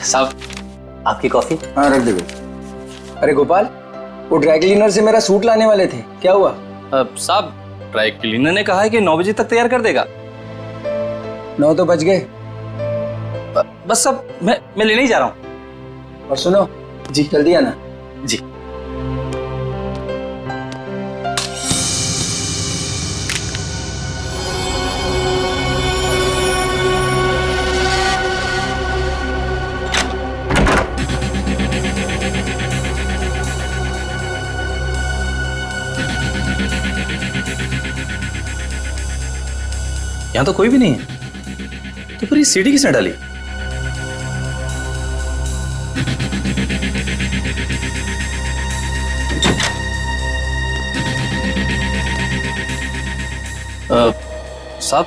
साहब आपकी कॉफी। हाँ रख दे भाई। अरे गोपाल, वो ड्राई क्लीनर से मेरा सूट लाने वाले थे, क्या हुआ? साहब ड्राई क्लीनर ने कहा है कि 9 बजे तक तैयार कर देगा। 9 तो बज गए। बस साहब मैं लेने ही जा रहा हूँ। और सुनो जी, जल्दी आना जी। यहाँ तो कोई भी नहीं है, तो फिर ये सीढ़ी किसने डाली? साहब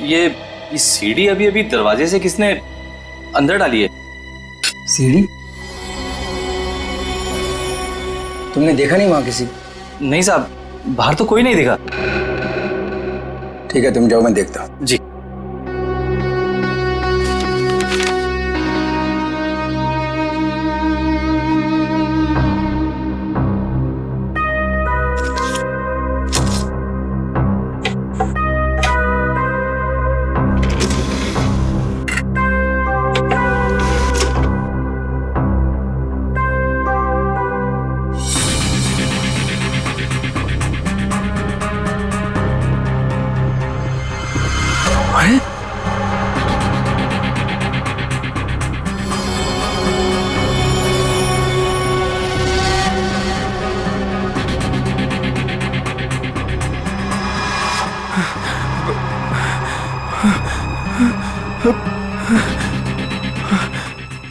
ये सीढ़ी अभी अभी दरवाजे से किसने अंदर डाली है? सीढ़ी? तुमने देखा नहीं वहां किसी? नहीं साहब, बाहर तो कोई नहीं दिखा। ठीक है तुम जाओ, मैं देखता हूँ। जी।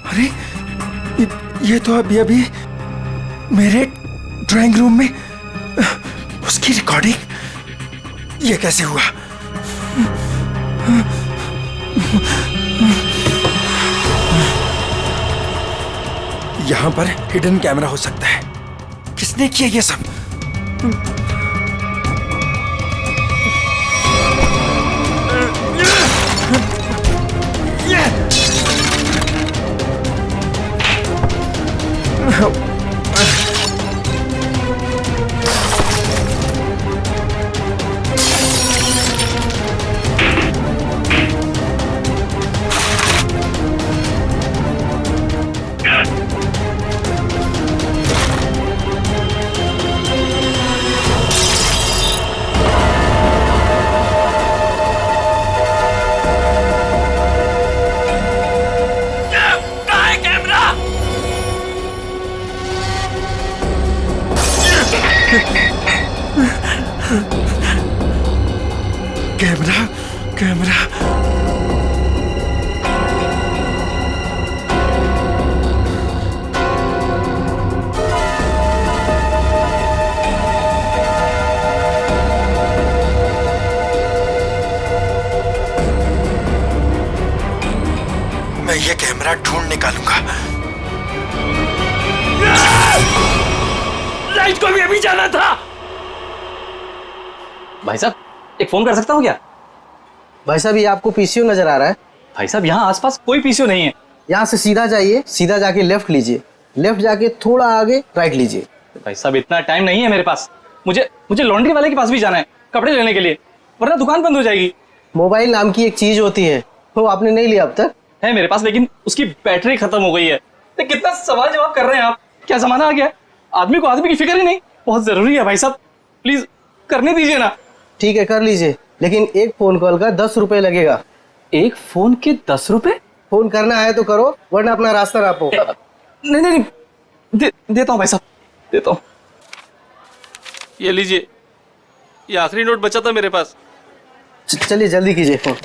अरे अरे ये तो अभी अभी मेरे ड्राइंग रूम में उसकी रिकॉर्डिंग, ये कैसे हुआ? यहां पर हिडन कैमरा हो सकता है। किसने किया ये सब? कैमरा कैमरा मैं ये कैमरा ढूंढ निकालूंगा। लाइट को भी अभी जाना था। भाई साहब एक फोन कर सकता हूँ क्या? भाई साहब ये आपको पीसीओ नजर आ रहा है? भाई साहब यहाँ आसपास कोई पीसीओ नहीं है। यहाँ से सीधा जाइए, सीधा जाके लेफ्ट लीजिए, लेफ्ट जाके थोड़ा आगे राइट लीजिए। भाई साहब इतना टाइम नहीं है मेरे पास। मुझे लॉन्ड्री वाले के पास भी जाना है कपड़े लेने के लिए, वरना दुकान बंद हो जाएगी। मोबाइल नाम की एक चीज होती है, वो आपने नहीं लिया अब तक? है मेरे पास, लेकिन उसकी बैटरी खत्म हो गई है। तो कितना सवाल जवाब कर रहे हैं आप? क्या जमाना आ गया है? आदमी को आदमी की फिक्र ही नहीं। बहुत जरूरी है भाई साहब, प्लीज करने दीजिए ना। ठीक है कर लीजिए, लेकिन एक फोन कॉल का 10 रुपए लगेगा। एक फोन के 10 रुपए? फोन करना है तो करो, वरना अपना रास्ता नापो। नहीं, देता हूँ भाई साहब, देता हूँ। ये लीजिए, ये आखिरी नोट बचा था मेरे पास। चलिए जल्दी कीजिए फोन।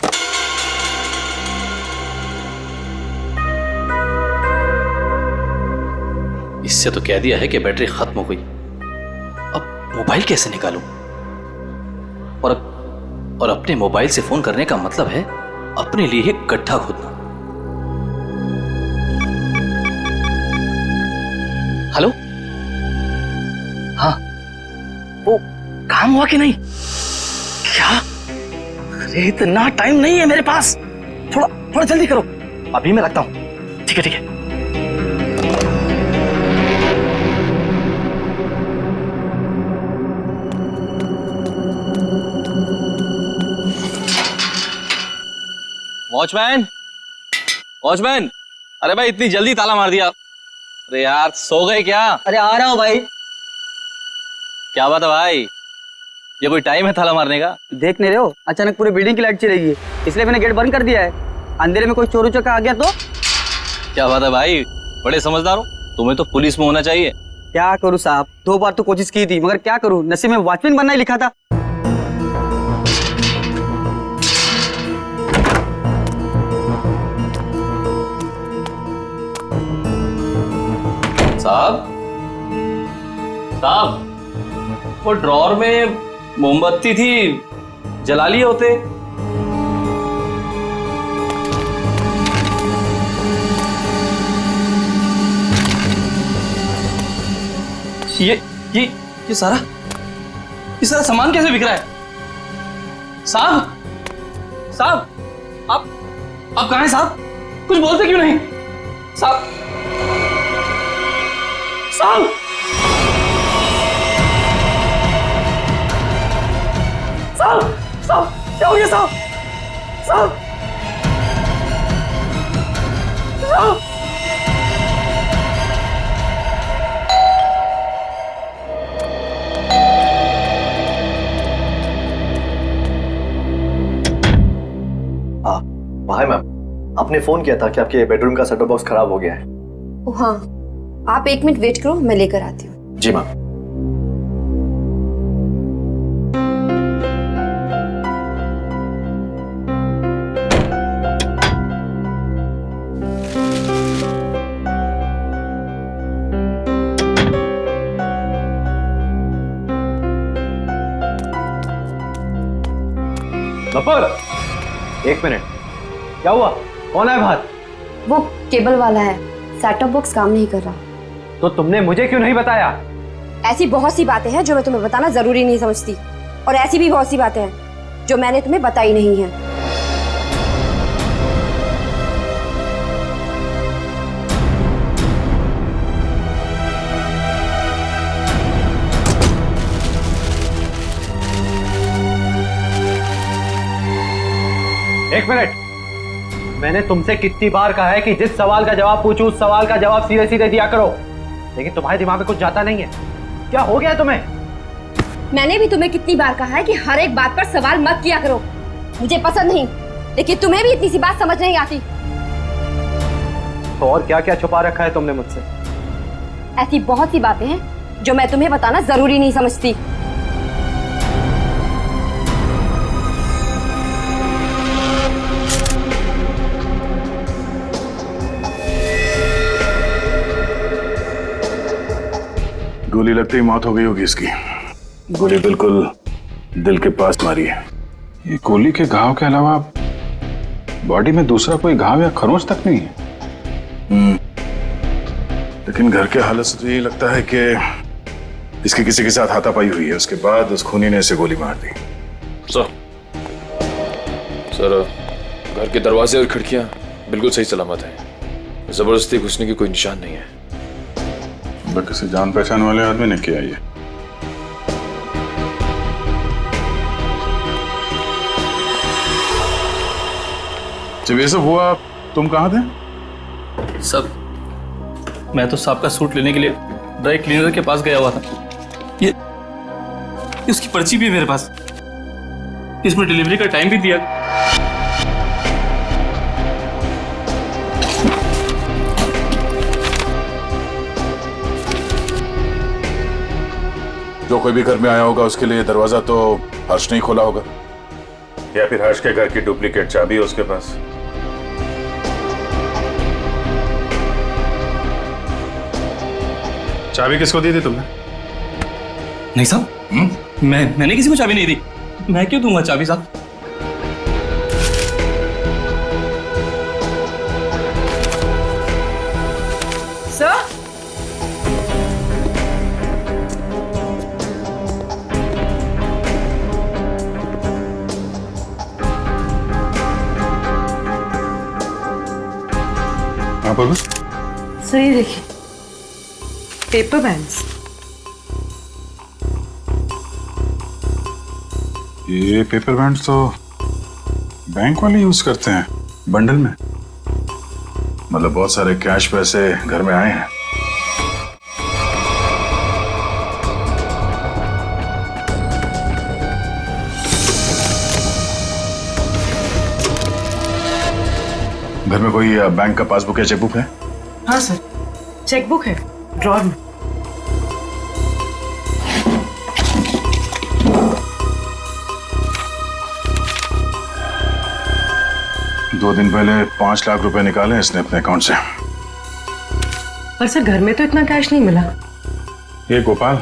इससे तो कह दिया है कि बैटरी खत्म हो गई। अब मोबाइल कैसे निकालूं? और अपने मोबाइल से फोन करने का मतलब है अपने लिए ही गड्ढा खोदना। हेलो, हाँ, वो काम हुआ कि नहीं? क्या? अरे इतना टाइम नहीं है मेरे पास, थोड़ा जल्दी करो। अभी मैं रखता हूँ। ठीक है। वॉचमैन, वॉचमैन, अरे भाई इतनी जल्दी ताला मार दिया। अरे यार सो गए क्या? अरे आ रहा हूँ भाई। क्या बात है भाई, ये कोई टाइम है ताला मारने का? देख नहीं रहे हो, अचानक पूरी बिल्डिंग की लाइट चली गई, इसलिए मैंने गेट बंद कर दिया है। अंधेरे में कोई चोर उचक्का आ गया तो? क्या बात है भाई, बड़े समझदार हो। तुम्हें तो पुलिस में होना चाहिए। क्या करूँ साहब, 2 बार तो कोशिश की थी, मगर क्या करूँ, नसीब में वॉचमैन बनना ही लिखा था। साहब, साहब, वो ड्रॉर में मोमबत्ती थी, जला लिए होते। ये सारा सामान कैसे बिक रहा है? साहब, साहब, आप कहाँ हैं साहब? कुछ बोलते क्यों नहीं? साहब, साहब, साहब, साहब, क्या हो गया साहब? साहब, साहब, हाय मैम, आपने फोन किया था कि आपके बेडरूम का सेटअप बॉक्स खराब हो गया है। ओह हाँ, आप 1 मिनट वेट करो, मैं लेकर आती हूँ। जी मैम। एक मिनट, क्या हुआ? कौन है बाहर? वो केबल वाला है, सेटअप बॉक्स काम नहीं कर रहा। तो तुमने मुझे क्यों नहीं बताया? ऐसी बहुत सी बातें हैं जो मैं तुम्हें बताना जरूरी नहीं समझती, और ऐसी भी बहुत सी बातें हैं जो मैंने तुम्हें बताई नहीं है। एक मिनट, मैंने तुमसे कितनी बार कहा है कि जिस सवाल का जवाब पूछूं उस सवाल का जवाब सीधे सीधे दिया करो, लेकिन तुम्हारे दिमाग में कुछ जाता नहीं है। क्या हो गया है तुम्हें? मैंने भी तुम्हें कितनी बार कहा है कि हर एक बात पर सवाल मत किया करो, मुझे पसंद नहीं, लेकिन तुम्हें भी इतनी सी बात समझ नहीं आती। तो और क्या क्या छुपा रखा है तुमने मुझसे? ऐसी बहुत सी बातें हैं जो मैं तुम्हें बताना जरूरी नहीं समझती। गोली लगते ही मौत हो गई होगी इसकी। गोली बिल्कुल दिल के पास मारी है। ये गोली के घाव के अलावा बॉडी में दूसरा कोई घाव या खरोंच तक नहीं है। लेकिन घर के हालत से तो यही लगता है कि इसकी किसी के साथ हाथापाई हुई है, उसके बाद उस खूनी ने इसे गोली मार दी। सर, घर के दरवाजे और खिड़कियां बिल्कुल सही सलामत हैं। जबरदस्ती घुसने की कोई निशान नहीं है। किसी जान पहचान वाले आदमी ने किया ये। जब ये सब हुआ तुम कहाँ थे? सब, मैं तो साहब का सूट लेने के लिए ड्राई क्लीनर के पास गया हुआ था। ये उसकी पर्ची भी है मेरे पास, इसमें डिलीवरी का टाइम भी दिया। जो कोई भी घर में आया होगा उसके लिए दरवाजा तो हर्ष नहीं खोला होगा, या फिर हर्ष के घर की डुप्लीकेट चाबी है उसके पास। चाबी किसको दी थी तुमने? नहीं साहब, मैंने किसी को चाबी नहीं दी। मैं क्यों दूंगा चाबी साहब? सर, हाँ बोलो। सही देखिए, पेपर बैंड्स। ये पेपर बैंड्स तो बैंक वाले यूज करते हैं। बंडल में? मतलब बहुत सारे कैश पैसे घर में आए हैं। घर में कोई बैंक का पासबुक या चेकबुक है? हाँ सर, चेकबुक है ड्रॉर में। दो दिन पहले 5 लाख रुपए निकाले इसने अपने अकाउंट से। पर सर घर में तो इतना कैश नहीं मिला। ये गोपाल,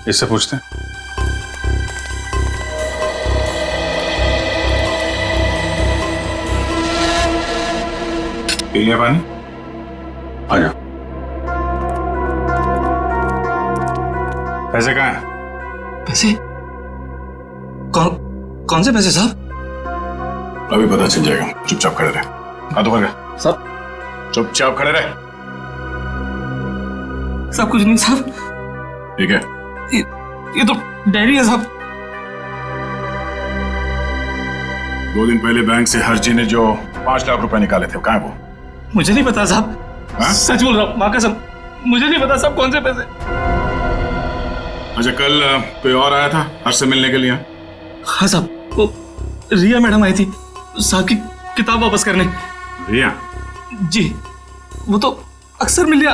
इससे पूछते हैं। पी लिया पानी? आ जाओ। पैसे कहाँ हैं? पैसे? कौन से पैसे साहब? अभी पता चल जाएगा, चुपचाप खड़े रहे। हाथ ऊपर कर। साहब चुपचाप खड़े रहे। सब कुछ नहीं साहब, ठीक है? ये तो डायरी है साहब। 2 दिन पहले बैंक से हर्जी ने जो 5 लाख रुपए निकाले थे, कहाँ है वो? मुझे नहीं पता साहब। हाँ? सच बोल रहा हूँ, माँ कसम, मुझे नहीं पता साहब कौन से पैसे। अच्छा, कल कोई और आया था हर्ष से मिलने के लिए? हाँ साहब, वो रिया मैडम आई थी साहब की किताब वापस करने। रिया? जी, वो तो अक्सर मिलने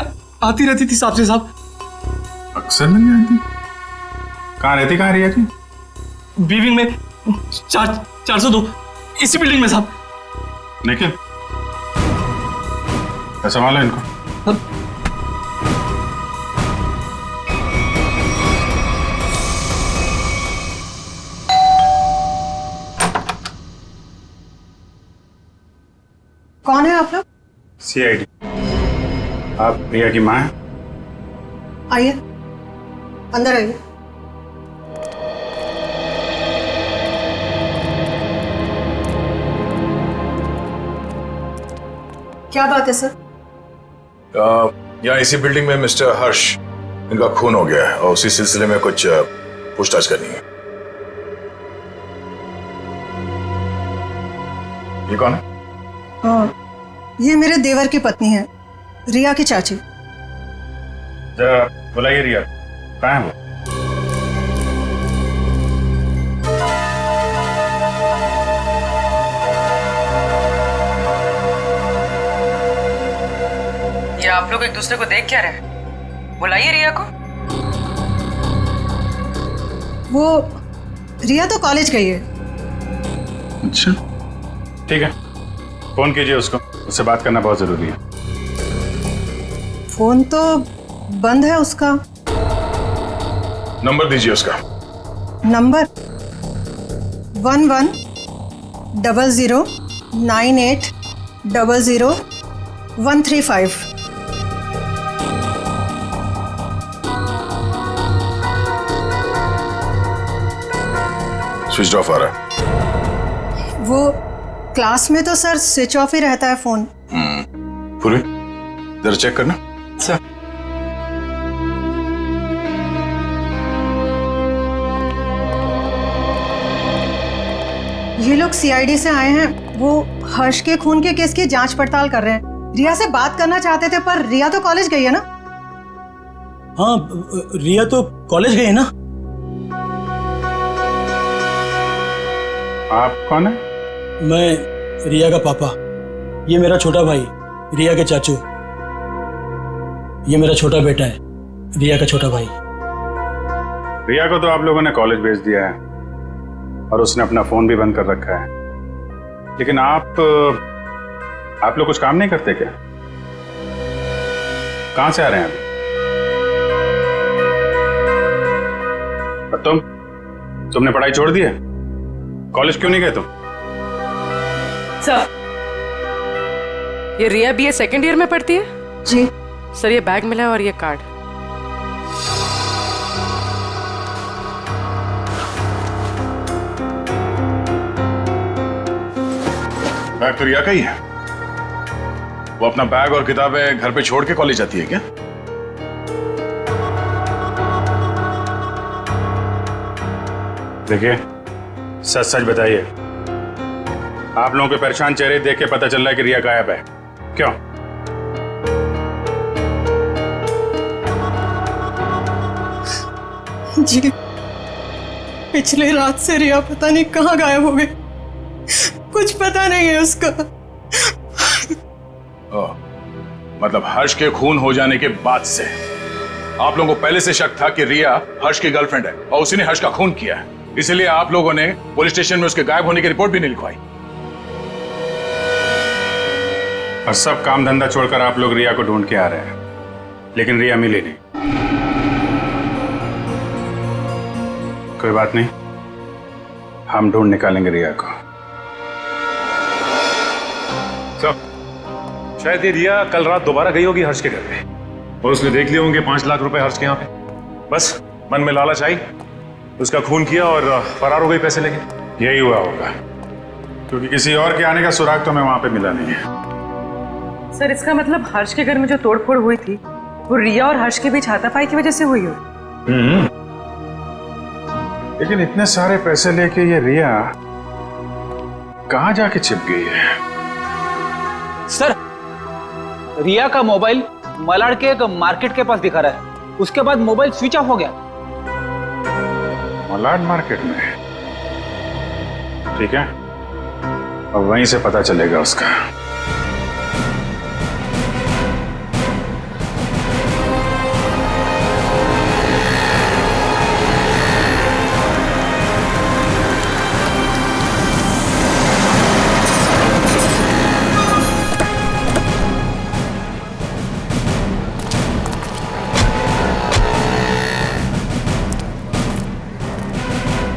आती रहती थी साहब से। साहब अक्सर मिलने आती? कहाँ रहती, कहाँ रिया जी? बीविंग में 402, इसी बिल्डिंग में साहब। निखिल, संभालो इनको। कौन है आप लोग? CID। आप रिया की माँ हैं? आइए, अंदर आइए। क्या बात है सर? यहाँ इसी बिल्डिंग में मिस्टर हर्ष, इनका खून हो गया है और उसी सिलसिले में कुछ पूछताछ करनी है। ये कौन है? ये मेरे देवर की पत्नी है, रिया की चाची। जरा बुलाइए रिया, कहाँ है वो? ये आप लोग एक दूसरे को देख क्या रहे? बुलाइए रिया को। वो रिया तो कॉलेज गई है। अच्छा, ठीक है, फोन कीजिए उसको, उससे बात करना बहुत जरूरी है। फोन तो बंद है उसका। नंबर दीजिए उसका। नंबर 110098000135। स्विच ऑफ आ रहा है। वो क्लास में तो सर स्विच ऑफ ही रहता है फोन। पूरी जरा चेक करना। सर ये लोग CID से आए हैं, वो हर्ष के खून के केस की जांच पड़ताल कर रहे हैं। रिया से बात करना चाहते थे, पर रिया तो कॉलेज गई है ना। हाँ, रिया तो कॉलेज गई है ना। आप कौन है? मैं रिया का पापा, ये मेरा छोटा भाई रिया के चाचू, ये मेरा छोटा बेटा है रिया का छोटा भाई। रिया को तो आप लोगों ने कॉलेज भेज दिया है और उसने अपना फोन भी बंद कर रखा है, लेकिन आप लोग कुछ काम नहीं करते क्या? कहां से आ रहे हैं अभी? और तुमने पढ़ाई छोड़ दी है? कॉलेज क्यों नहीं गए तुम? सर, ये रिया BA सेकेंड ईयर में पढ़ती है? जी सर, ये बैग मिला है और ये कार्ड। बैग तो रिया का ही है। वो अपना बैग और किताबें घर पे छोड़ के कॉलेज जाती है क्या? देखिए, सच सच बताइए, आप लोगों के परेशान चेहरे देख के पता चल रहा है कि रिया गायब है। क्यों? जी, पिछले रात से रिया पता नहीं कहाँ गायब हो गई। कुछ पता नहीं है उसका। ओह, मतलब हर्ष के खून हो जाने के बाद से आप लोगों को पहले से शक था कि रिया हर्ष की गर्लफ्रेंड है और उसी ने हर्ष का खून किया है, इसलिए आप लोगों ने पुलिस स्टेशन में उसके गायब होने की रिपोर्ट भी नहीं लिखवाई। और सब काम धंधा छोड़कर आप लोग रिया को ढूंढ के आ रहे हैं, लेकिन रिया मिली नहीं। कोई बात नहीं, हम ढूंढ निकालेंगे रिया को। शायद ये रिया कल रात दोबारा गई होगी हर्ष के घर पे और उसने देख लिए होंगे 5 लाख रुपए हर्ष के यहाँ पे। बस मन में लालच आई, उसका खून किया और फरार हो गई पैसे लेके। यही हुआ होगा, क्योंकि किसी और के आने का सुराग तो हमें वहां पे मिला नहीं है। सर इसका मतलब हर्ष के घर में जो तोड़फोड़ हुई थी वो रिया और हर्ष के बीच हाथापाई की वजह से हुई हो। लेकिन इतने सारे पैसे लेके ये रिया कहाँ जाके छिप गई है? सर, रिया का मोबाइल मलाड के एक मार्केट के पास दिखा रहा है, उसके बाद मोबाइल स्विच ऑफ हो गया। मलाड मार्केट में? ठीक है, अब वहीं से पता चलेगा उसका।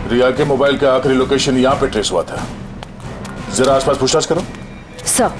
रिया के मोबाइल का आखिरी लोकेशन यहाँ पे ट्रेस हुआ था। जरा आसपास पूछताछ करो। सर,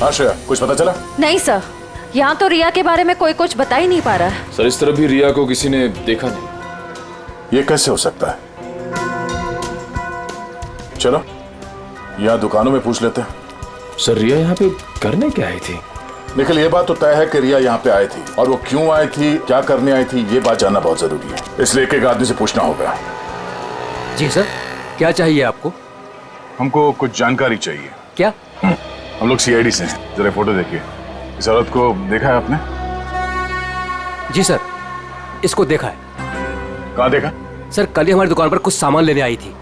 हाँ श्रेया, कुछ पता चला? नहीं सर, यहाँ तो रिया के बारे में कोई कुछ बता ही नहीं पा रहा है। सर इस तरह भी रिया को किसी ने देखा नहीं। ये कैसे हो सकता है? चलो यहाँ दुकानों में पूछ लेते हैं। सर रिया यहाँ पे करने क्या आई थी? निखिल, ये बात तो तय है कि रिया यहाँ पे आई थी, और वो क्यों आई थी, क्या करने आई थी, ये बात जानना बहुत जरूरी है, इसलिए एक एक आदमी से पूछना होगा। जी सर, क्या चाहिए आपको? हमको कुछ जानकारी चाहिए। क्या? हम लोग सीआईडी से हैं, जरा फोटो देखिए। इस औरत को देखा है आपने? जी सर, इसको देखा है। कहाँ देखा? सर कल ही हमारी दुकान पर कुछ सामान लेने आई थी।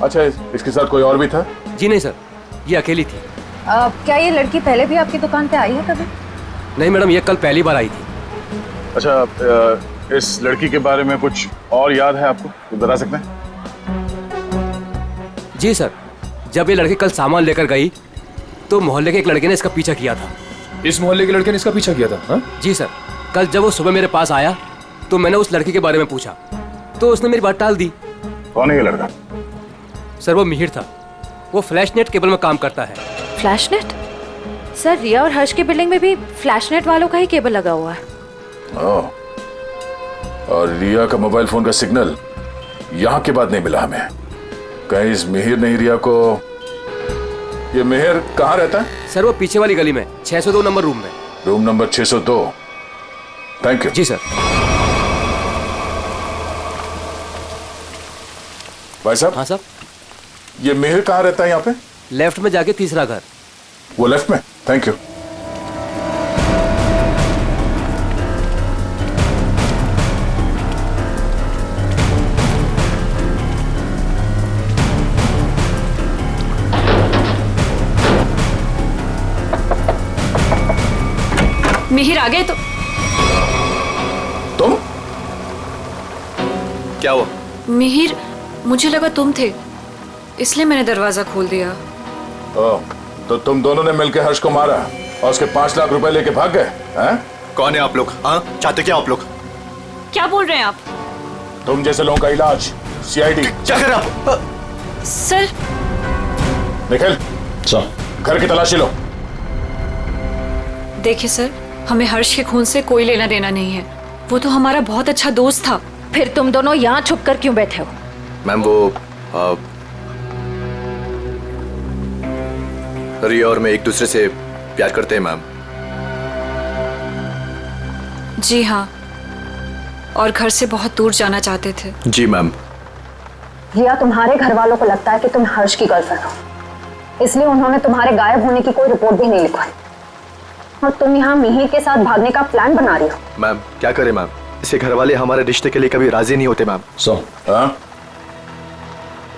अच्छा, इसके साथ कोई और भी था? जी नहीं सर, ये अकेली थी। क्या ये लड़की पहले भी आपकी दुकान पे आई है कभी? नहीं मैडम, ये कल पहली बार आई थी। अच्छा, इस लड़की के बारे में कुछ और याद है आपको, कुछ बता सकते हैं? जी सर, जब ये लड़की कल सामान लेकर गई तो मोहल्ले के एक लड़के ने इसका पीछा किया था। इस मोहल्ले के लड़के ने इसका पीछा किया था? हाँ? जी सर, कल जब वो सुबह मेरे पास आया तो मैंने उस लड़की के बारे में पूछा तो उसने मेरी बात टाल दी। कौन है ये लड़का? सर वो मिहिर था, वो फ्लैशनेट केबल में काम करता है। फ्लैशनेट? सर रिया और हर्ष की बिल्डिंग में भी फ्लैशनेट वालों का ही केबल लगा हुआ है। ओह, और रिया का मोबाइल फोन का सिग्नल यहाँ के बाद नहीं मिला हमें। कहीं इस मिहिर ने रिया को... ये मिहिर कहाँ रहता है? सर वो पीछे वाली गली में 602 नंबर रूम में। Room number 602। Thank you. जी सर। भाई साहब। हाँ साहब। ये मिहिर कहाँ रहता है यहाँ पे? लेफ्ट में जाके तीसरा घर। वो लेफ्ट में? Thank you. मिहिर आ गए तो? तुम? क्या हुआ? मिहिर, मुझे लगा तुम थे, इसलिए मैंने दरवाजा खोल दिया। ओह, तो तुम दोनों ने मिलकर हर्ष को मारा और उसके 5 लाख रुपए लेके भाग गए? हैं? कौन है आप लोग? हाँ, चाहते क्या आप लोग? क्या बोल रहे हैं आप? तुम जैसे लोगों का इलाज सीआईडी। क्या कर आप? सर। निखिल, घर की तलाशी लो। देखिए सर, हमें हर्ष के खून से कोई लेना देना नहीं है। वो तो हमारा बहुत अच्छा दोस्त था। फिर तुम दोनों यहाँ छुप कर क्यों बैठे हो? मैम वो रिया और मैं एक दूसरे से प्यार करते हैं मैम। जी हाँ, और घर से बहुत दूर जाना चाहते थे। जी मैम। रिया, तुम्हारे घर वालों को लगता है कि तुम हर्ष की गर्लफ्रेंड हो, इसलिए उन्होंने तुम्हारे गायब होने की कोई रिपोर्ट भी नहीं लिखवाई और तुम यहाँ मिहिर के साथ भागने का प्लान बना रही हो। मैम क्या करें मैम, इसके घर वाले हमारे रिश्ते के लिए कभी राजी नहीं होते मैम।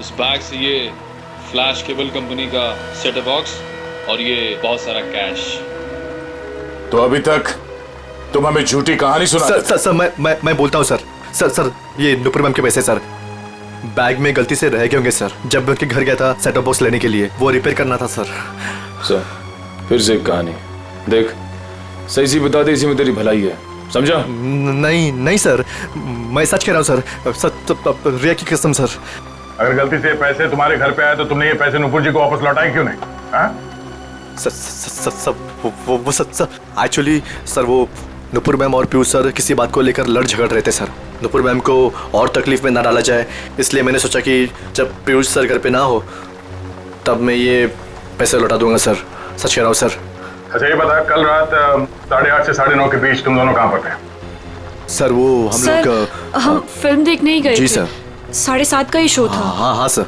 इस बैग से ये फ्लैश केबल कंपनी का सेटअप बॉक्स और ये बहुत सारा कैश। तो अभी तक तुम हमें झूठी कहानी सुना। सर मैं बोलता हूँ सर, ये नुपुर मैम के पैसे सर बैग में गलती से रह गए होंगे सर। जब मैं उनके घर गया था सेटअप बॉक्स लेने के लिए, वो रिपेयर करना था सर। फिर से एक कहानी देख, सही सी बता दे, इसी में तेरी भलाई है, समझा? नहीं सर, मैं सच कह रहा हूँ सर, रिया की कसम सर। अगर गलती से पैसे तुम्हारे घर पे आए तो तुमने ये पैसे नुपुर जी को वापस लौटाए क्यों नहीं? एक्चुअली सर वो नुपुर मैम और पीयूष सर किसी बात को लेकर लड़ झगड़ रहे थे सर। नुपुर मैम को और तकलीफ में ना डाला जाए, इसलिए मैंने सोचा कि जब पीयूष सर घर पे ना हो तब मैं ये पैसे लौटा दूंगा सर। सच कह रहा हूँ सर। अच्छा ये बता, कल रात 8:30 से 9:30 के बीच तुम दोनों कहाँ पर थे? सर वो हम लोग हम फिल्म देखने ही गए जी थे। सर। 7:30 का ही शो था। हाँ सर।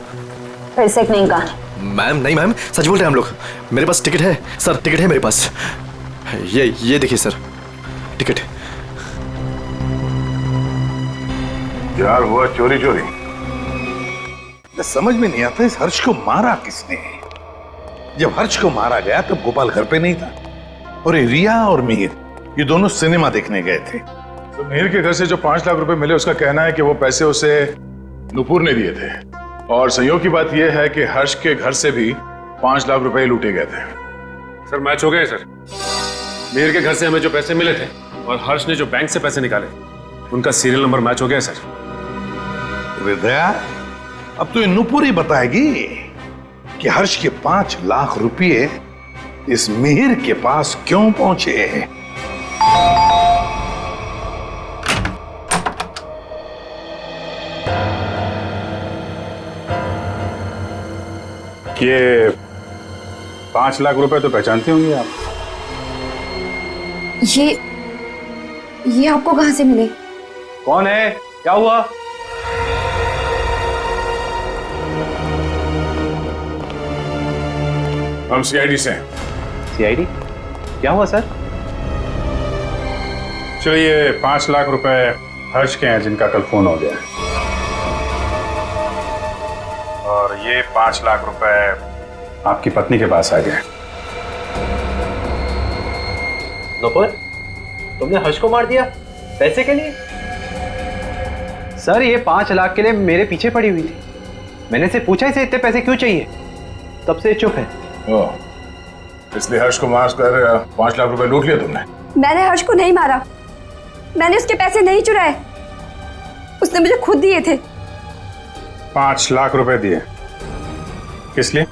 फिर से नहीं कहा। मैम नहीं मैम, सच बोल रहे हैं हम लोग। मेरे पास टिकट है सर, टिकट है मेरे पास। ये देखिए सर, टिकट। यार हुआ चोरी। समझ में नहीं आता इस हर्ष को मारा किसने। जब हर्ष को मारा गया तब गोपाल घर पे नहीं था और ये रिया और मिहिर ये दोनों सिनेमा देखने गए थे। तो मिहिर के घर से जो 5 लाख रुपए मिले, उसका कहना है कि वो पैसे उसे नुपुर ने दिए थे। और संयोग की बात यह है कि हर्ष के घर से भी 5 लाख रुपए लूटे गए थे। सर मैच हो गए सर। मिहिर के घर से हमें जो पैसे मिले थे और हर्ष ने जो बैंक से पैसे निकाले, उनका सीरियल नंबर मैच हो गया सर। हृदया, अब तो ये नुपुर ही बताएगी कि हर्ष के 5 लाख रुपए इस मिहिर के पास क्यों पहुंचे। ये 5 लाख रुपए तो पहचानती होंगी आप। ये आपको कहां से मिले? कौन है? क्या हुआ? हम सीआईडी से। सीआईडी? क्या हुआ सर? चलिए 5 लाख रुपए हर्ष के हैं जिनका कल फोन हो गया, और ये 5 लाख रुपए आपकी पत्नी के पास आ गए। नुपुर, तुमने हर्ष को मार दिया पैसे के लिए? सर ये 5 लाख के लिए मेरे पीछे पड़ी हुई थी। मैंने से पूछा इसे इतने पैसे क्यों चाहिए, तब से चुप है। इसलिए हर्ष को मार कर 5 लाख रुपए लूट लिया तुमने? मैंने हर्ष को नहीं मारा, मैंने उसके पैसे नहीं चुराए, उसने मुझे खुद दिए थे। 5 लाख रुपए दिए किस लिए?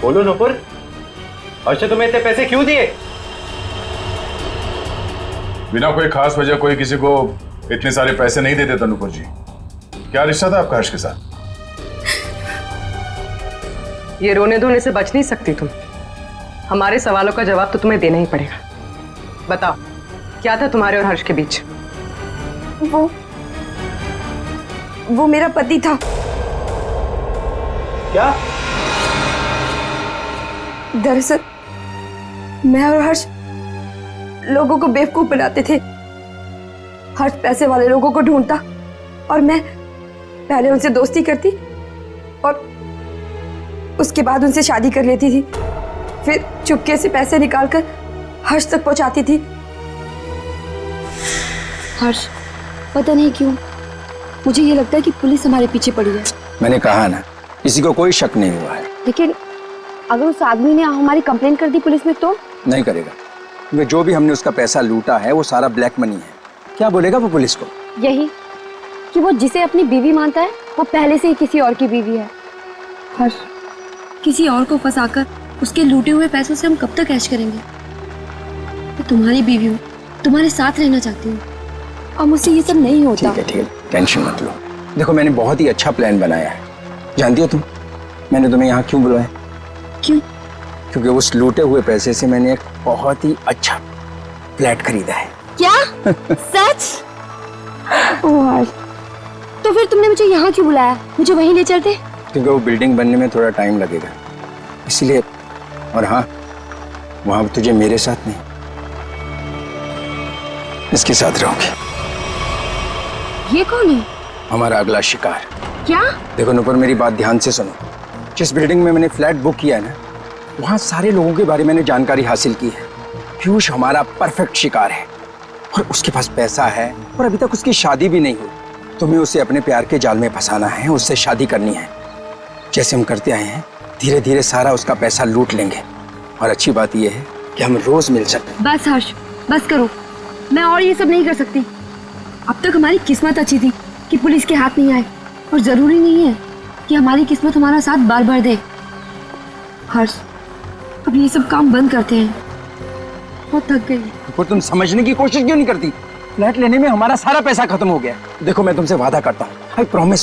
बोलो नुपुर, हर्ष ने तुम्हें इतने पैसे क्यों दिए? बिना कोई खास वजह कोई किसी को इतने सारे पैसे नहीं देते नुपुर जी। क्या रिश्ता था आपका हर्ष के साथ? ये रोने धोने से बच नहीं सकती तुम। हमारे सवालों का जवाब तो तुम्हें देना ही पड़ेगा। बताओ, क्या था तुम्हारे और हर्ष के बीच? वो मेरा पति था। क्या? दरअसल मैं और हर्ष लोगों को बेवकूफ बनाते थे। हर्ष पैसे वाले लोगों को ढूंढता और मैं पहले उनसे दोस्ती करती और उसके बाद उनसे शादी कर लेती थी। फिर चुपके से पैसे निकालकर हर्ष तक पहुंचाती थी। हर्ष, पता नहीं क्यों मुझे ये लगता है कि पुलिस हमारे पीछे पड़ी है। मैंने कहा ना, किसी को कोई शक नहीं हुआ है। लेकिन अगर उस आदमी ने हमारी कंप्लेन कर दी पुलिस में तो? नहीं करेगा, क्योंकि जो भी हमने उसका पैसा लूटा है वो सारा ब्लैक मनी है। क्या बोलेगा वो पुलिस को? यही कि वो जिसे अपनी बीवी मानता है वो पहले से ही किसी और की बीवी है। हर्ष, किसी और को फंसाकर उसके लूटे हुए पैसों से हम कब तक ऐश करेंगे? मैं तुम्हारी बीवी हूँ, तुम्हारे साथ रहना चाहती हूँ और मुझसे ये सब नहीं होता। ठीक है, टेंशन मत लो। देखो, मैंने बहुत ही अच्छा प्लान बनाया है। जानती हो तुम, मैंने तुम्हें यहाँ क्यों बुलाया? क्यों? क्योंकि उस लूटे हुए पैसे से मैंने एक बहुत ही अच्छा फ्लैट खरीदा है। क्या? सच? ओह हर्ष, तो फिर तुमने मुझे यहाँ क्यों बुलाया? मुझे वहीं ले चलते। क्योंकि वो बिल्डिंग बनने में थोड़ा टाइम लगेगा, इसलिए। और हाँ, वहां तुझे मेरे साथ नहीं, इसके साथ रहोगे। ये कौन है? हमारा अगला शिकार। क्या? देखो नुपुर, मेरी बात ध्यान से सुनो। जिस बिल्डिंग में मैंने फ्लैट बुक किया है ना, वहां सारे लोगों के बारे में मैंने जानकारी हासिल की है। पीयूष हमारा परफेक्ट शिकार है और उसके पास पैसा है और अभी तक उसकी शादी भी नहीं हुई। तुम्हें उसे अपने प्यार के जाल में फंसाना है, उससे शादी करनी है। जैसे हम करते आए हैं, धीरे धीरे सारा उसका पैसा लूट लेंगे। और अच्छी बात यह है कि हम रोज मिल सकते। बस हर्ष, बस करो। मैं और ये सब नहीं कर सकती। अब तक हमारी किस्मत अच्छी थी कि पुलिस के हाथ नहीं आए, और जरूरी नहीं है कि हमारी किस्मत हमारा साथ बार बार दे। हर्ष, अब ये सब काम बंद करते हैं। बहुत थक गई। और तुम समझने की कोशिश क्यों नहीं करती? फ्लैट लेने में हमारा सारा पैसा खत्म हो गया। देखो, मैं तुमसे वादा करता हूँ, आई प्रॉमिस,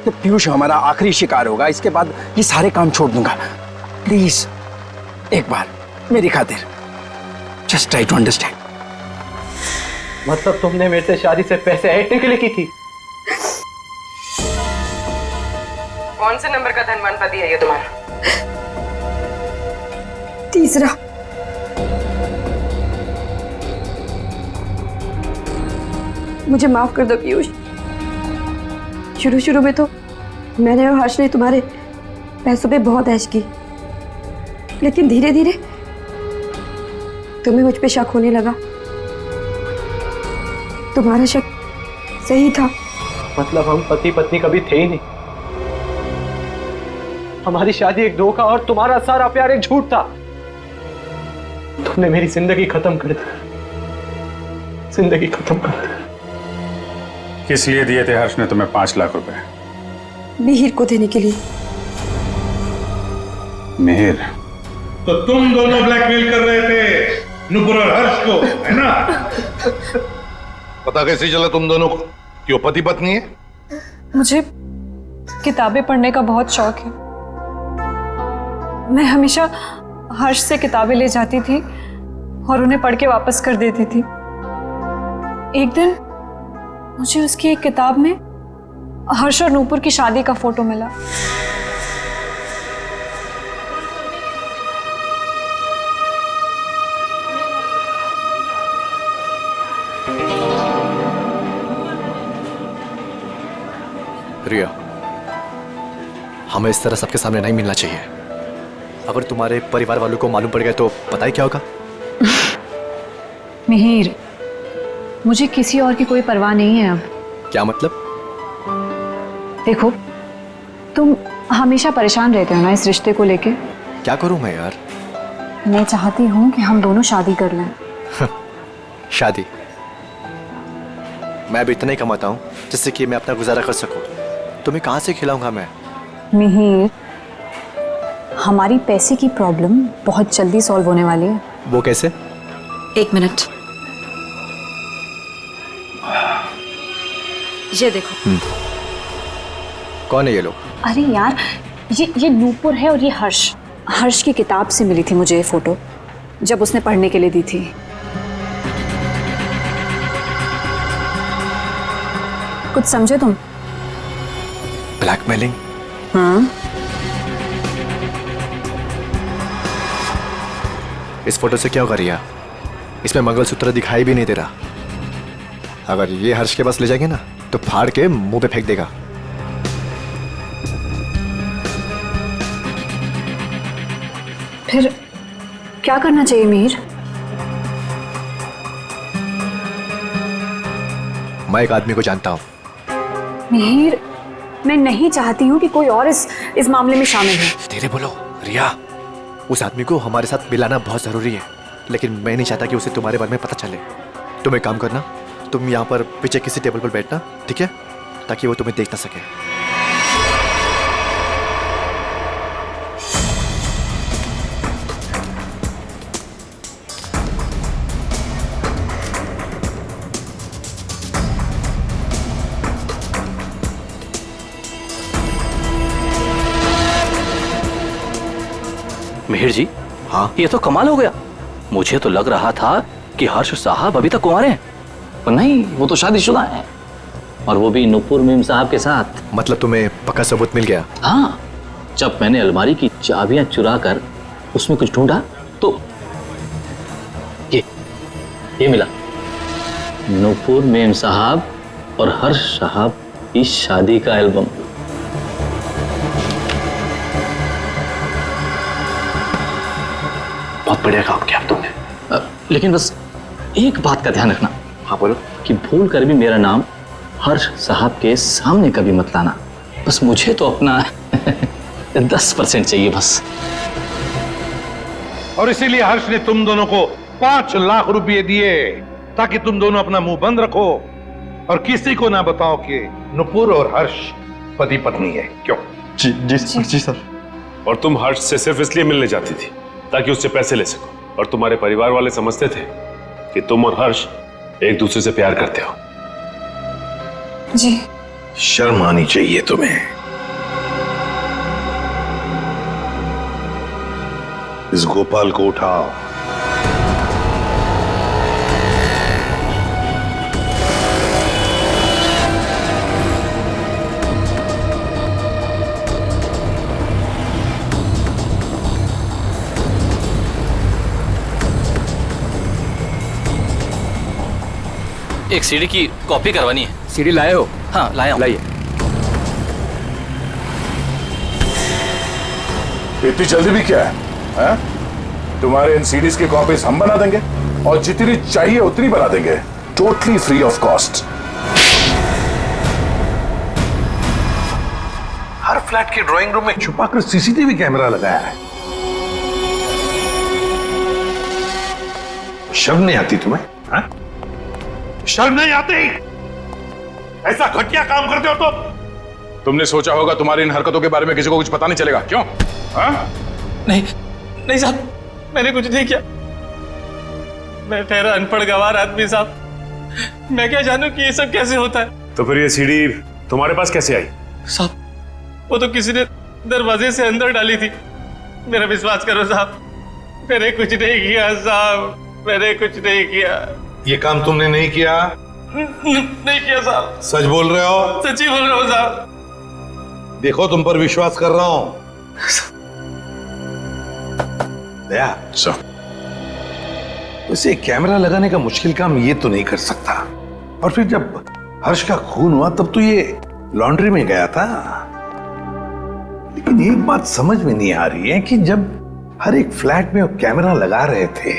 कि पीयूष हमारा आखिरी शिकार होगा। इसके बाद ये सारे काम छोड़ दूंगा। प्लीज एक बार मेरी खातिर जस्ट ट्राई टू अंडरस्टैंड। मतलब तुमने मेरे से शादी से पैसे ऐंठने के लिए की थी? कौन से नंबर का धनवान पति है ये तुम्हारा? तीसरा। मुझे माफ कर दो पीयूष। शुरू में तो मैंने और हर्ष ने तुम्हारे पैसों पे बहुत ऐश की, लेकिन धीरे धीरे तुम्हें मुझ पे शक होने लगा। तुम्हारा शक सही था। मतलब हम पति पत्नी कभी थे ही नहीं। हमारी शादी एक धोखा और तुम्हारा सारा प्यार एक झूठ था। तुमने मेरी जिंदगी खत्म कर दी, जिंदगी खत्म कर दी। किस लिए दिए थे हर्ष ने तुम्हें 5 लाख रुपए? मिहिर को देने के लिए। मिहिर? तो तुम दोनों ब्लैकमेल कर रहे थे नुपुर और हर्ष को, है ना? पता कैसे चला तुम दोनों को कि वो पति पत्नी है? मुझे किताबें पढ़ने का बहुत शौक है। मैं हमेशा हर्ष से किताबें ले जाती थी और उन्हें पढ़ के वापस कर देती थी। एक दिन मुझे उसकी एक किताब में हर्ष और नूपुर की शादी का फोटो मिला। रिया, हमें इस तरह सबके सामने नहीं मिलना चाहिए। अगर तुम्हारे परिवार वालों को मालूम पड़ गया तो पता ही क्या होगा। मिहिर, मुझे किसी और की कोई परवाह नहीं है अब। क्या मतलब? देखो, तुम हमेशा परेशान रहते हो ना इस रिश्ते को लेके। क्या करूं मैं यार? मैं चाहती हूँ कि हम दोनों शादी कर लें। शादी? मैं भी इतना ही कमाता हूँ जिससे कि मैं अपना गुजारा कर सकूं। तुम्हें कहाँ से खिलाऊंगा मैं? मिहिर, हमारी पैसे की प्रॉब्लम बहुत जल्दी सॉल्व होने वाली है। वो कैसे? 1 मिनट, ये देखो। कौन है ये लोग? अरे यार, ये नूपुर है और ये हर्ष। हर्ष की किताब से मिली थी मुझे ये फोटो, जब उसने पढ़ने के लिए दी थी। कुछ समझे तुम? ब्लैकमेलिंग? हाँ। इस फोटो से क्या होगा रिया? इसमें मंगलसूत्र दिखाई भी नहीं दे रहा। अगर ये हर्ष के पास ले जाएंगे ना तो फाड़ के मुंह पे फेंक देगा। फिर क्या करना चाहिए मिहिर? मैं एक आदमी को जानता हूं। मिहिर, मैं नहीं चाहती हूँ कि कोई और इस मामले में शामिल हो। धीरे बोलो रिया। उस आदमी को हमारे साथ मिलाना बहुत जरूरी है, लेकिन मैं नहीं चाहता कि उसे तुम्हारे बारे में पता चले। तुम एक काम करना, तुम यहाँ पर पीछे किसी टेबल पर बैठना, ठीक है, ताकि वो तुम्हें देख ना सके। मिहिर जी, हाँ, ये तो कमाल हो गया। मुझे तो लग रहा था कि हर्ष साहब अभी तक कुंवारे हैं, पर नहीं, वो तो शादीशुदा हैं, और वो भी नुपुर मीम साहब के साथ। मतलब तुम्हें पक्का सबूत मिल गया? हाँ, जब मैंने अलमारी की चाबियां चुरा कर उसमें कुछ ढूंढा तो ये मिला। नुपुर मीम साहब और हर्ष साहब की शादी का एल्बम। बहुत बढ़िया काम किया तुमने, लेकिन बस एक बात का ध्यान रखना। हाँ बोलो। कि भूल कर भी मेरा नाम हर्ष साहब के सामने कभी मत लाना। बस मुझे तो अपना 10% चाहिए बस। और इसीलिए हर्ष ने तुम दोनों को 5 लाख रुपए दिए ताकि तुम दोनों अपना मुंह बंद रखो और किसी को ना बताओ कि नुपुर और हर्ष पति पत्नी है। क्यों? जी सर। और तुम हर्ष से सिर्फ इसलिए मिलने जाती थी ताकि उससे पैसे ले सको, और तुम्हारे परिवार वाले समझते थे कि तुम और हर्ष एक दूसरे से प्यार करते हो। जी। शर्म आनी चाहिए तुम्हें। इस गोपाल को उठाओ। एक सीडी की कॉपी करवानी है। सीडी लाए हो? हाँ, लाया हूं। लाइए। इतनी जल्दी भी क्या है? तुम्हारे इन सीडीज की कॉपीज हम बना देंगे और जितनी चाहिए उतनी बना देंगे, totally free of cost. Her flat के ड्राइंग रूम में छुपाकर सीसीटीवी कैमरा लगाया है। शर्म नहीं आती तुम्हें? हा? शर्म नहीं आती? ऐसा घटिया काम करते हो तुमने सोचा होगा तुम्हारी इन हरकतों के बारे में किसी को कुछ पता नहीं चलेगा, क्यों? नहीं साहब, मैंने कुछ नहीं किया। मैं ठहरा अनपढ़ गंवार आदमी साहब। मैं क्या जानूं कि ये सब कैसे होता है। तो फिर ये सीडी तुम्हारे पास कैसे आई? साहब, वो तो किसी ने दरवाजे से अंदर डाली थी। मेरा विश्वास करो साहब, मैंने कुछ नहीं किया साहब, मैंने कुछ नहीं किया। ये काम तुमने नहीं किया? नहीं किया साहब। सच बोल रहे हो? सच्ची बोल रहा हूँ साहब। देखो, तुम पर विश्वास कर रहा हूं। दया, वैसे कैमरा लगाने का मुश्किल काम ये तो नहीं कर सकता। और फिर जब हर्ष का खून हुआ तब तो ये लॉन्ड्री में गया था। लेकिन एक बात समझ में नहीं आ रही है कि जब हर एक फ्लैट में वो कैमरा लगा रहे थे,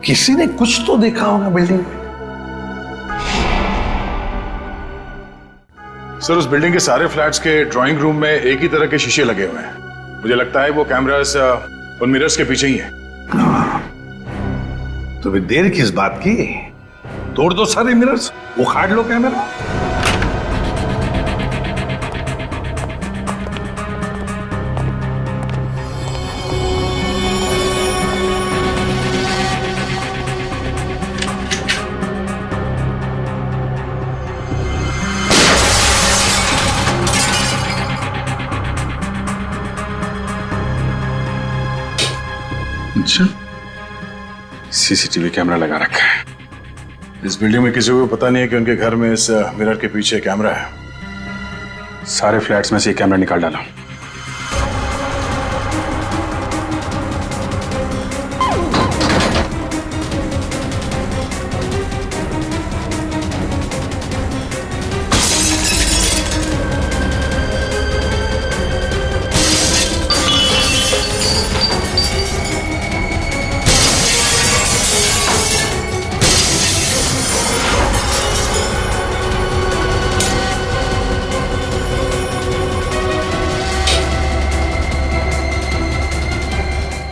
किसी ने कुछ तो देखा होगा बिल्डिंग में। सर, उस बिल्डिंग के सारे फ्लैट्स के ड्राइंग रूम में एक ही तरह के शीशे लगे हुए हैं। मुझे लगता है वो कैमरास उन मिरर्स के पीछे ही है। तो फिर देर किस बात की? तोड़ दो सारे मिरर्स, उखाड़ लो कैमरा। अच्छा, सीसीटीवी कैमरा लगा रखा है। इस बिल्डिंग में किसी को पता नहीं है कि उनके घर में इस मिरर के पीछे कैमरा है। सारे फ्लैट्स में से एक कैमरा निकाल डाला।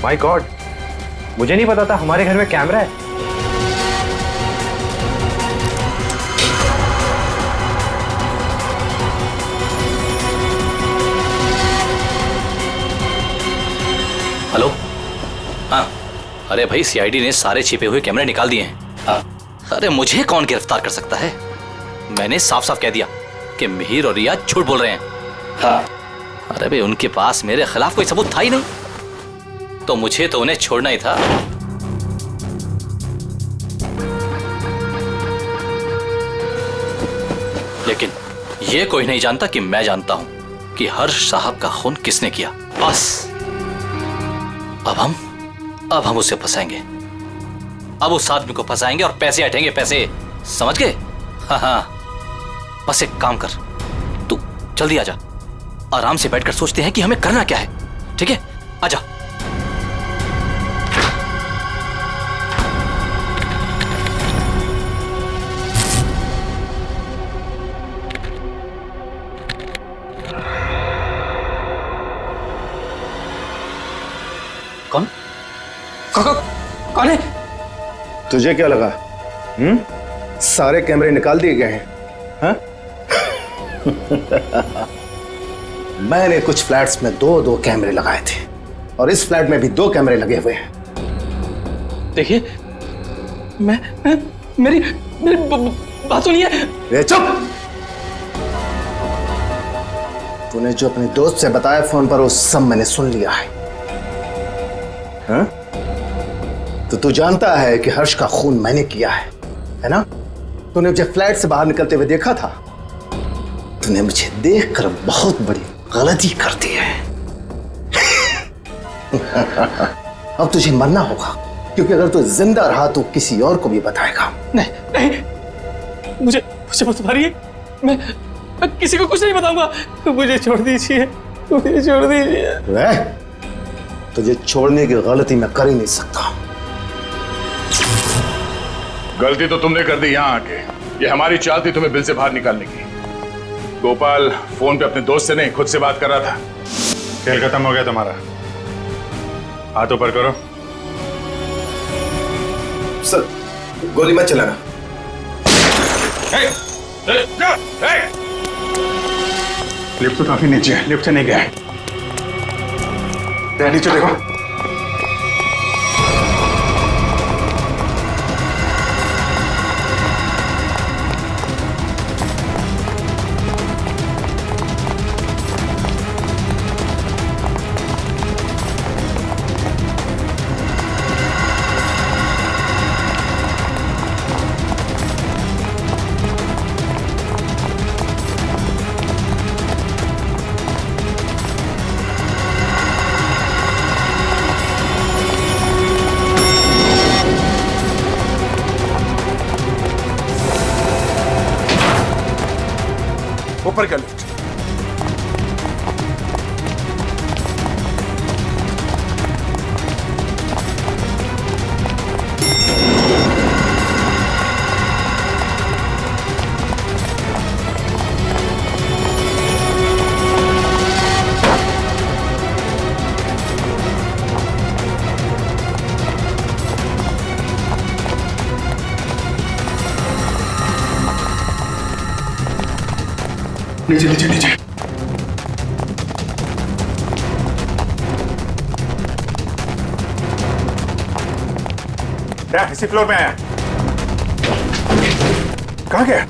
माय गॉड, मुझे नहीं पता था हमारे घर में कैमरा है। अरे भाई सीआईडी ने सारे छिपे हुए कैमरे निकाल दिए हैं। अरे मुझे कौन गिरफ्तार कर सकता है? मैंने साफ साफ कह दिया कि मिहिर और रिया झूठ बोल रहे हैं। अरे भाई उनके पास मेरे खिलाफ कोई सबूत था ही नहीं, तो मुझे तो उन्हें छोड़ना ही था। लेकिन ये कोई नहीं जानता कि मैं जानता हूं कि हर्ष साहब का खून किसने किया। बस अब हम उसे फंसाएंगे। अब उस आदमी को फंसाएंगे और पैसे हटेंगे, पैसे, समझ गए? हाँ, बस एक काम कर, तू जल्दी आजा। आराम से बैठकर सोचते हैं कि हमें करना क्या है। ठीक है, आजा। कौन कौन है? तुझे क्या लगा? सारे कैमरे निकाल दिए गए हैं? हाँ? मैंने कुछ फ्लैट्स में दो कैमरे लगाए थे और इस फ्लैट में भी 2 कैमरे लगे हुए हैं। देखिए, मेरी बात सुनिए। ये चुप! तूने जो अपने दोस्त से बताया फोन पर वो सब मैंने सुन लिया है। हाँ? तो तू जानता है कि हर्ष का खून मैंने किया है ना? तूने मुझे फ्लैट से बाहर निकलते हुए देखा था। तूने मुझे देखकर बहुत बड़ी गलती कर दी है। अब तुझे मरना होगा, क्योंकि अगर तू जिंदा रहा तो किसी और को भी बताएगा। नहीं, मुझे मत मारिए। मैं किसी को कुछ नहीं बताऊंगा। मुझे छोड़ दीजिए, मुझे छोड़ दीजिए। तुझे छोड़ने की गलती मैं कर ही नहीं सकता। गलती तो तुमने कर दी यहाँ आके। ये हमारी चाल थी तुम्हें बिल से बाहर निकालने की। गोपाल फोन पे अपने दोस्त से नहीं, खुद से बात कर रहा था। खेल खत्म हो गया तुम्हारा। हाथ ऊपर करो। सर, गोली मत चलाना। लिफ्ट तो काफी नीचे है, लिफ्ट से नहीं गया है। नीचे देखो। ऊपर का लिफ्ट। नीचे नीचे नीचे। क्या इसी फ्लोर में आया? कहाँ गया?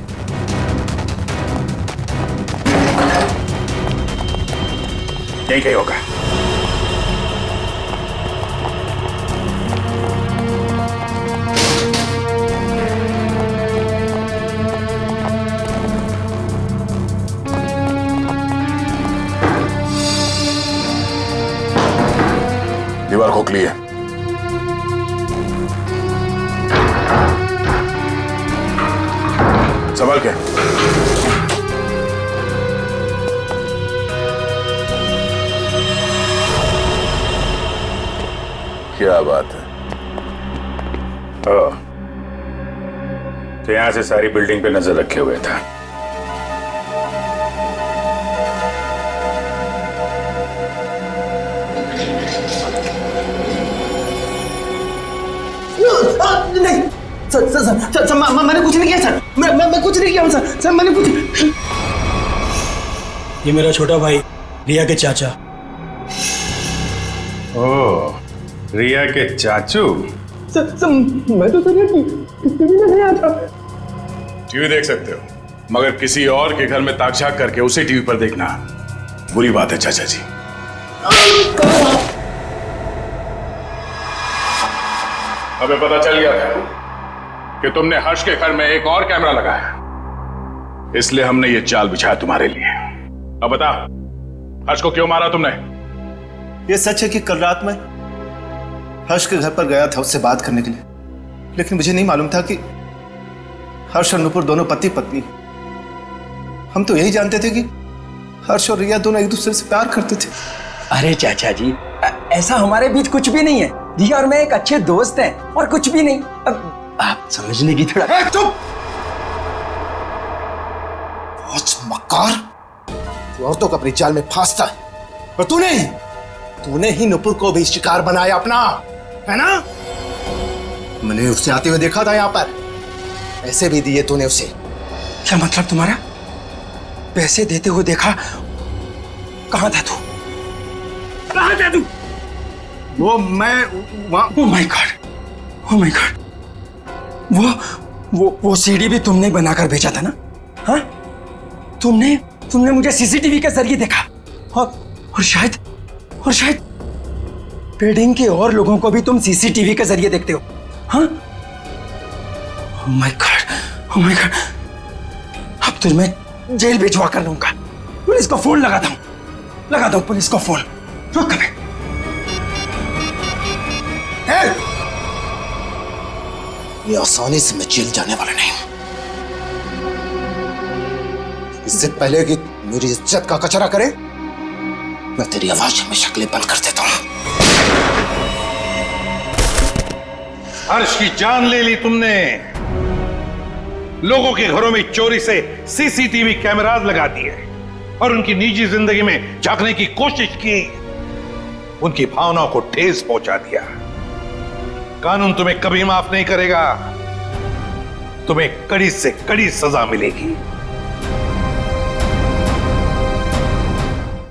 यहीं कहीं होगा। दीवार खोखली है। सवाल क्या? क्या बात है? तो यहां से सारी बिल्डिंग पे नजर रखे हुए था। नहीं सर, मैंने कुछ नहीं किया सर। मैं कुछ नहीं किया सर, मैंने कुछ। ये मेरा छोटा भाई रिया के चाचा। ओह, रिया के चाचू? मैं तो सर टीवी में नहीं आता। टीवी देख सकते हो, मगर किसी और के घर में ताक-झाक करके उसे टीवी पर देखना बुरी बात है चाचा जी। हमें पता चल गया था कि तुमने हर्ष के घर में एक और कैमरा लगाया, इसलिए हमने ये चाल बिछाया तुम्हारे लिए। अब बता, हर्ष को क्यों मारा तुमने? ये सच है कि कल रात में हर्ष के घर पर गया था उससे बात करने के लिए, लेकिन मुझे नहीं मालूम था कि हर्ष और नुपुर दोनों पति पत्नी। हम तो यही जानते थे कि हर्ष और रिया दोनों एक दूसरे से प्यार करते थे। अरे चाचा जी, ऐसा हमारे बीच कुछ भी नहीं है। रिया और मैं एक अच्छे दोस्त हैं और कुछ भी नहीं। अब आप समझने की थोड़ा। चुप! मक्कार, तू औरतों को अपनी जाल में फांसता है, और तूने ही नुपुर को भी शिकार बनाया अपना, है ना? मैंने उसे आते हुए देखा था यहाँ पर, पैसे भी दिए तूने उसे। क्या मतलब तुम्हारा? पैसे देते हुए देखा? कहां था तू? कहां था तू? वो मैं वहां। Oh my God, oh my God. वो सीडी भी तुमने बनाकर भेजा था ना? हाँ, तुमने मुझे सीसीटीवी के जरिए देखा, और शायद बिल्डिंग के और लोगों को भी तुम सीसीटीवी के जरिए देखते हो। हाँ? Oh my God, oh my God. अब तो मैं जेल भिजवा कर लूंगा। पुलिस को फोन लगा दो पुलिस को फोन। रुक कभी। ये आसानी से मैं जेल जाने वाला नहीं हूं। इससे पहले कि मेरी इज्जत का कचरा करे, मैं तेरी आवाज में शक्लें बंद कर देता हूं। हर्ष की जान ले ली तुमने। लोगों के घरों में चोरी से सीसीटीवी कैमरास लगा दिए और उनकी निजी जिंदगी में झांकने की कोशिश की। उनकी भावनाओं को ठेस पहुंचा दिया। कानून तुम्हें कभी माफ नहीं करेगा। तुम्हें कड़ी से कड़ी सजा मिलेगी।